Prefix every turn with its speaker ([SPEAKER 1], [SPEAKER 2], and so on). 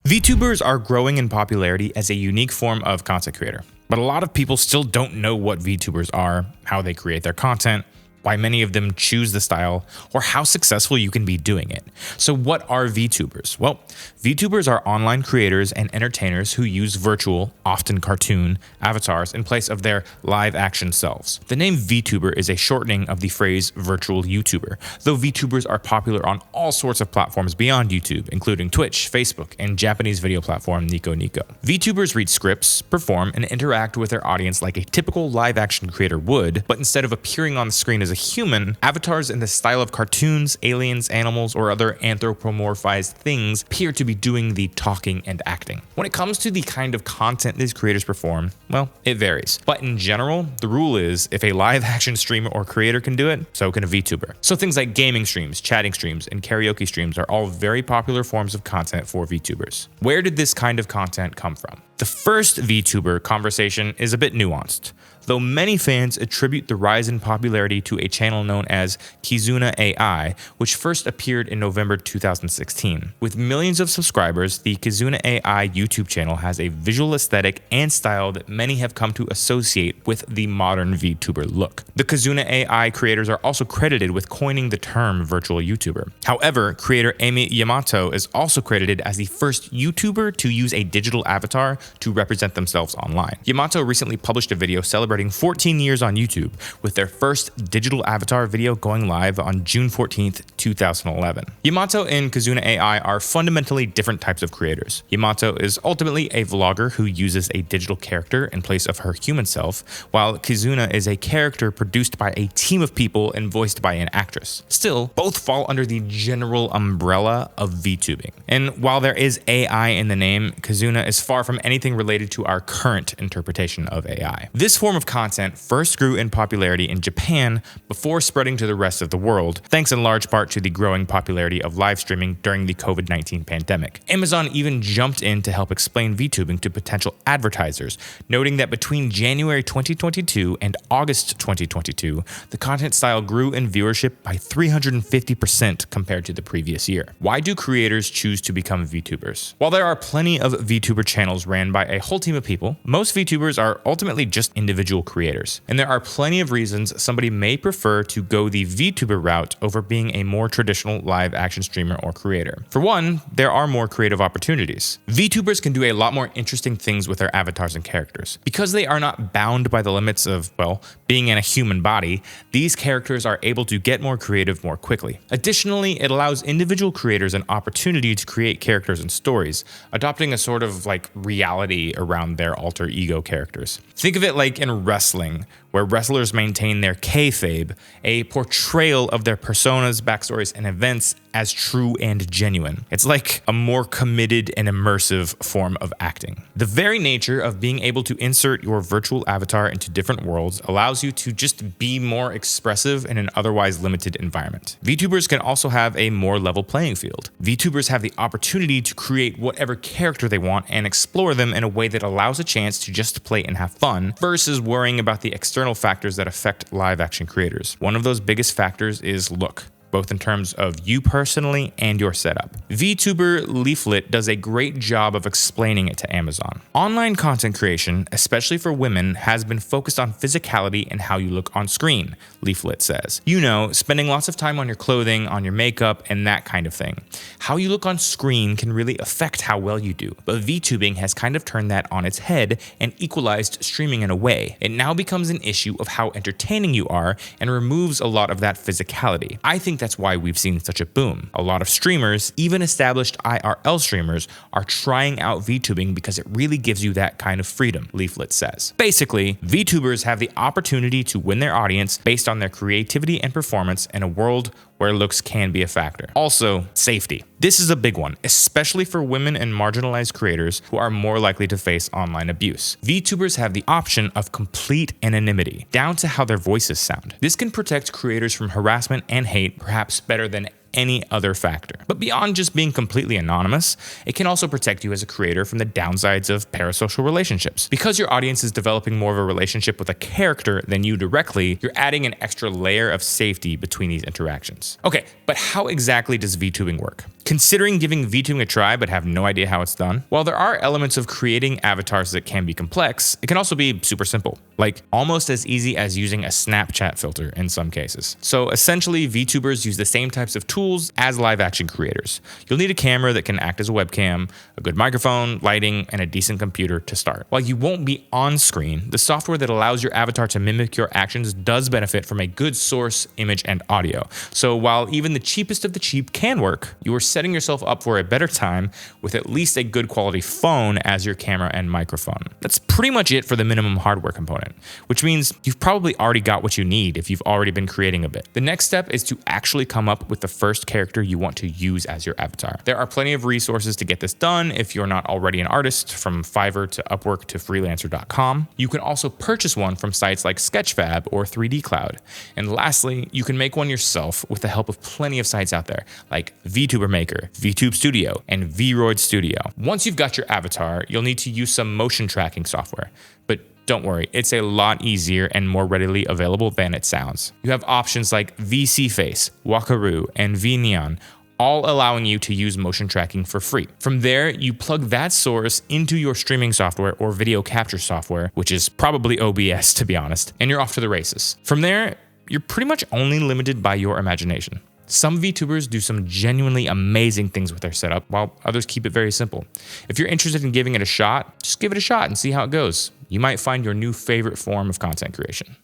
[SPEAKER 1] VTubers are growing in popularity as a unique form of content creator, but a lot of people still don't know what VTubers are, how they create their content, why many of them choose the style, or how successful you can be doing it. So what are VTubers? Well, VTubers are online creators and entertainers who use virtual, often cartoon, avatars in place of their live action selves. The name VTuber is a shortening of the phrase virtual YouTuber, though VTubers are popular on all sorts of platforms beyond YouTube, including Twitch, Facebook, and Japanese video platform Nico Nico. VTubers read scripts, perform, and interact with their audience like a typical live action creator would, but instead of appearing on the screen as a human, avatars in the style of cartoons, aliens, animals, or other anthropomorphized things appear to be doing the talking and acting. When it comes to the kind of content these creators perform, well, it varies. But in general, the rule is if a live action streamer or creator can do it, so can a VTuber. So things like gaming streams, chatting streams, and karaoke streams are all very popular forms of content for VTubers. Where did this kind of content come from? The first VTuber conversation is a bit nuanced, though many fans attribute the rise in popularity to a channel known as Kizuna AI, which first appeared in November 2016. With millions of subscribers, the Kizuna AI YouTube channel has a visual aesthetic and style that many have come to associate with the modern VTuber look. The Kizuna AI creators are also credited with coining the term virtual YouTuber. However, creator Amy Yamato is also credited as the first YouTuber to use a digital avatar to represent themselves online. Yamato recently published a video celebrating 14 years on YouTube, with their first digital avatar video going live on June 14th, 2011. Yamato and Kizuna AI are fundamentally different types of creators. Yamato is ultimately a vlogger who uses a digital character in place of her human self, while Kizuna is a character produced by a team of people and voiced by an actress. Still, both fall under the general umbrella of VTubing. And while there is AI in the name, Kizuna is far from anything related to our current interpretation of AI. This form of content first grew in popularity in Japan before spreading to the rest of the world, thanks in large part to the growing popularity of live streaming during the COVID-19 pandemic. Amazon even jumped in to help explain VTubing to potential advertisers, noting that between January 2022 and August 2022, the content style grew in viewership by 350% compared to the previous year. Why do creators choose to become VTubers? While there are plenty of VTuber channels ran by a whole team of people, most VTubers are ultimately just individual creators. And there are plenty of reasons somebody may prefer to go the VTuber route over being a more traditional live action streamer or creator. For one, there are more creative opportunities. VTubers can do a lot more interesting things with their avatars and characters. Because they are not bound by the limits of, well, being in a human body, these characters are able to get more creative more quickly. Additionally, it allows individual creators an opportunity to create characters and stories, adopting a sort of like reality around their alter ego characters. Think of it like in wrestling, where wrestlers maintain their kayfabe, a portrayal of their personas, backstories, and events as true and genuine. It's like a more committed and immersive form of acting. The very nature of being able to insert your virtual avatar into different worlds allows you to just be more expressive in an otherwise limited environment. VTubers can also have a more level playing field. VTubers have the opportunity to create whatever character they want and explore them in a way that allows a chance to just play and have fun, versus worrying about the external factors that affect live action creators. One of those biggest factors is look, both in terms of you personally and your setup. VTuber Leaflet does a great job of explaining it to Amazon. Online content creation, especially for women, has been focused on physicality and how you look on screen, Leaflet says. You know, spending lots of time on your clothing, on your makeup, and that kind of thing. How you look on screen can really affect how well you do, but VTubing has kind of turned that on its head and equalized streaming in a way. It now becomes an issue of how entertaining you are and removes a lot of that physicality. I think that's why we've seen such a boom. A lot of streamers, even established IRL streamers, are trying out VTubing because it really gives you that kind of freedom, Leaflet says. Basically, VTubers have the opportunity to win their audience based on their creativity and performance in a world where looks can be a factor. Also, safety. This is a big one, especially for women and marginalized creators who are more likely to face online abuse. VTubers have the option of complete anonymity, down to how their voices sound. This can protect creators from harassment and hate perhaps better than any other factor. But beyond just being completely anonymous, it can also protect you as a creator from the downsides of parasocial relationships. Because your audience is developing more of a relationship with a character than you directly, you're adding an extra layer of safety between these interactions. Okay, but how exactly does VTubing work? Considering giving VTubing a try but have no idea how it's done? While there are elements of creating avatars that can be complex, it can also be super simple, like almost as easy as using a Snapchat filter in some cases. So essentially, VTubers use the same types of tools as live action creators. You'll need a camera that can act as a webcam, a good microphone, lighting, and a decent computer to start. While you won't be on screen, the software that allows your avatar to mimic your actions does benefit from a good source, image, and audio. So while even the cheapest of the cheap can work, you are setting yourself up for a better time with at least a good quality phone as your camera and microphone. That's pretty much it for the minimum hardware component, which means you've probably already got what you need if you've already been creating a bit. The next step is to actually come up with the first character you want to use as your avatar. There are plenty of resources to get this done if you're not already an artist, from Fiverr to Upwork to freelancer.com. You can also purchase one from sites like Sketchfab or 3D Cloud. And lastly, you can make one yourself with the help of plenty of sites out there like VTuber Maker, VTube Studio, and Vroid Studio. Once you've got your avatar, you'll need to use some motion tracking software. But don't worry, it's a lot easier and more readily available than it sounds. You have options like VSeeFace, Wackaroo, and VNeon, all allowing you to use motion tracking for free. From there, you plug that source into your streaming software or video capture software, which is probably OBS to be honest, and you're off to the races. From there, you're pretty much only limited by your imagination. Some VTubers do some genuinely amazing things with their setup, while others keep it very simple. If you're interested in giving it a shot, just give it a shot and see how it goes. You might find your new favorite form of content creation.